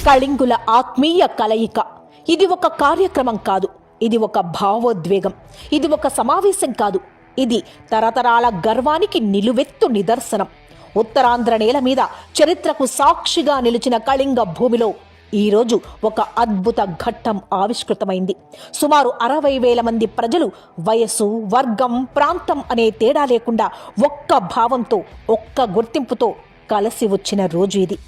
కళింగుల ఆత్మీయ కలయిక. ఇది ఒక కార్యక్రమం కాదు, ఇది ఒక భావోద్వేగం. ఇది ఒక సమావేశం కాదు, ఇది తరతరాల గర్వానికి నిలువెత్తు నిదర్శనం. ఉత్తరాంధ్ర నేల మీద చరిత్రకు సాక్షిగా నిలిచిన కళింగ భూమిలో ఈరోజు ఒక అద్భుత ఘట్టం ఆవిష్కృతమైంది. సుమారు 60,000 మంది ప్రజలు వయస్సు, వర్గం, ప్రాంతం అనే తేడా లేకుండా ఒక్క భావంతో, ఒక్క గుర్తింపుతో కలిసి వచ్చిన రోజు ఇది.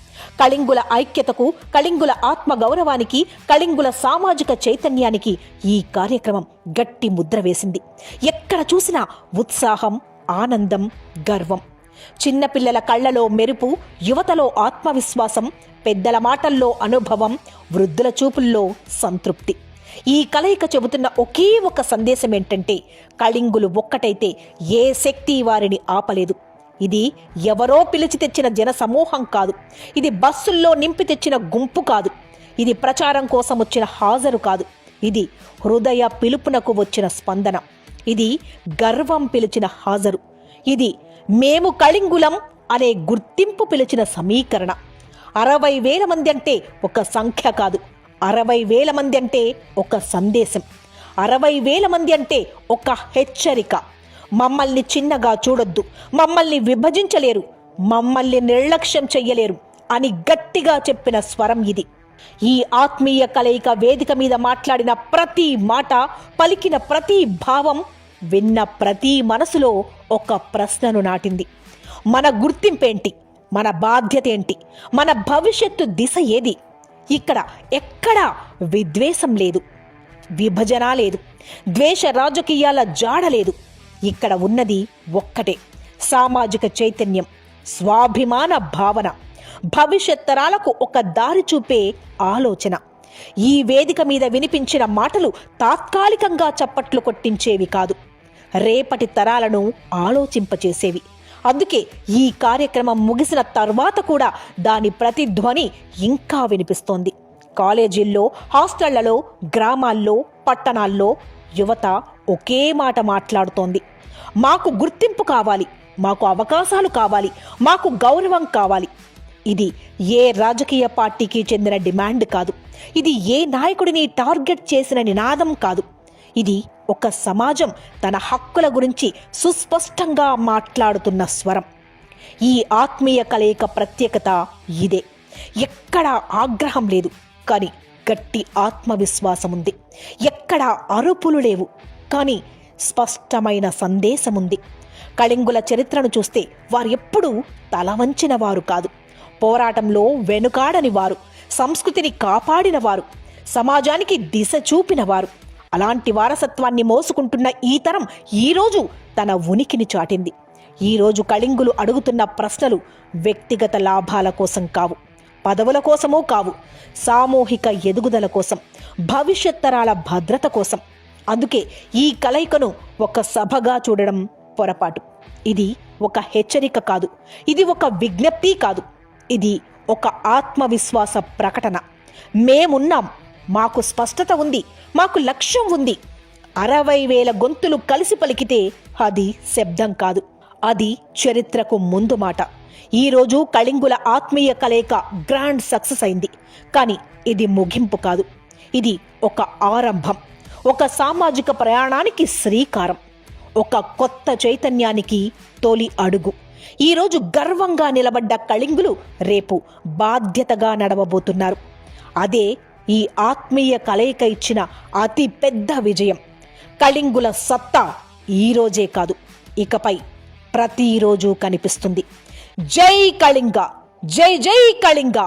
కళింగుల ఐక్యతకు, కళింగుల ఆత్మగౌరవానికి, కళింగుల సామాజిక చైతన్యానికి ఈ కార్యక్రమం గట్టి ముద్ర వేసింది. ఎక్కడ చూసినా ఉత్సాహం, ఆనందం, గర్వం. చిన్నపిల్లల కళ్లలో మెరుపు, యువతలో ఆత్మవిశ్వాసం, పెద్దల మాటల్లో అనుభవం, వృద్ధుల చూపుల్లో సంతృప్తి. ఈ కలయిక చెబుతున్న ఒకే ఒక సందేశం ఏంటంటే, కళింగులు ఒక్కటైతే ఏ శక్తి వారిని ఆపలేదు. ఇది ఎవరో పిలిచి తెచ్చిన జన సమూహం కాదు, ఇది బస్సుల్లో నింపి తెచ్చిన గుంపు కాదు, ఇది ప్రచారం కోసం వచ్చిన హాజరు కాదు, ఇది హృదయ పిలుపునకు వచ్చిన స్పందన, ఇది గర్వం పిలిచిన హాజరు, ఇది మేము కళింగులం అనే గుర్తింపు పిలిచిన సమీకరణ. 60,000 మంది అంటే ఒక సంఖ్య కాదు, 60,000 మంది అంటే ఒక సందేశం, 60,000 మంది అంటే ఒక హెచ్చరిక. మమ్మల్ని చిన్నగా చూడొద్దు, మమ్మల్ని విభజించలేరు, మమ్మల్ని నిర్లక్ష్యం చెయ్యలేరు అని గట్టిగా చెప్పిన స్వరం ఇది. ఈ ఆత్మీయ కలయిక వేదిక మీద మాట్లాడిన ప్రతి మాట, పలికిన ప్రతి భావం, విన్న ప్రతి మనసులో ఒక ప్రశ్నను నాటింది. మన గుర్తింపేంటి? మన బాధ్యత ఏంటి? మన భవిష్యత్తు దిశ ఏది? ఇక్కడ ఎక్కడా విద్వేషం లేదు, విభజన లేదు, ద్వేష రాజకీయాల జాడ లేదు. ఇక్కడ ఉన్నది ఒక్కటే, సామాజిక చైతన్యం, స్వాభిమాన భావన, భవిష్యత్ తరాలకు ఒక దారి చూపే ఆలోచన. ఈ వేదిక మీద వినిపించిన మాటలు తాత్కాలికంగా చప్పట్లు కొట్టించేవి కాదు, రేపటి తరాలను ఆలోచింపచేసేవి. అందుకే ఈ కార్యక్రమం ముగిసిన తర్వాత కూడా దాని ప్రతిధ్వని ఇంకా వినిపిస్తోంది. కాలేజీల్లో, హాస్టళ్లలో, గ్రామాల్లో, పట్టణాల్లో యువత ఒకే మాట మాట్లాడుతోంది. మాకు గుర్తింపు కావాలి, మాకు అవకాశాలు కావాలి, మాకు గౌరవం కావాలి. ఇది ఏ రాజకీయ పార్టీకి చెందిన డిమాండ్ కాదు, ఇది ఏ నాయకుడిని టార్గెట్ చేసిన నినాదం కాదు. ఇది ఒక సమాజం తన హక్కుల గురించి సుస్పష్టంగా మాట్లాడుతున్న స్వరం. ఈ ఆత్మీయ కలయిక ప్రత్యేకత ఇదే. ఎక్కడా ఆగ్రహం లేదు, కానీ గట్టి ఆత్మవిశ్వాసం ఉంది. ఎక్కడా అరుపులు లేవు, కానీ స్పష్టమైన సందేశం ఉంది. కళింగుల చరిత్రను చూస్తే వారు ఎప్పుడూ తల వంచిన వారు కాదు, పోరాటంలో వెనుకాడని వారు, సంస్కృతిని కాపాడిన వారు, సమాజానికి దిశ చూపిన వారు. అలాంటి వారసత్వాన్ని మోసుకుంటున్న ఈ తరం ఈరోజు తన ఉనికిని చాటింది. ఈరోజు కళింగులు అడుగుతున్న ప్రశ్నలు వ్యక్తిగత లాభాల కోసం కావు, పదవుల కోసమూ కావు, సామూహిక ఎదుగుదల కోసం, భవిష్యత్ తరాల భద్రత కోసం. అందుకే ఈ కలయికను ఒక సభగా చూడడం పొరపాటు. ఇది ఒక హెచ్చరిక కాదు, ఇది ఒక విజ్ఞప్తి కాదు, ఇది ఒక ఆత్మవిశ్వాస ప్రకటన. మేమున్నాం, మాకు స్పష్టత ఉంది, మాకు లక్ష్యం ఉంది. 60,000 గొంతులు కలిసి పలికితే అది శబ్దం కాదు, అది చరిత్రకు ముందు మాట. ఈరోజు కళింగుల ఆత్మీయ కలయిక గ్రాండ్ సక్సెస్ అయింది, కానీ ఇది ముగింపు కాదు, ఇది ఒక ఆరంభం, ఒక సామాజిక ప్రయాణానికి శ్రీకారం, ఒక కొత్త చైతన్యానికి తొలి అడుగు. ఈరోజు గర్వంగా నిలబడ్డ కళింగులు రేపు బాధ్యతగా నడవబోతున్నారు. అదే ఈ ఆత్మీయ కలయిక ఇచ్చిన అతి పెద్ద విజయం. కళింగుల సత్తా ఈరోజే కాదు, ఇకపై ప్రతిరోజు కనిపిస్తుంది. జై కళింగ, జై జై కళింగ.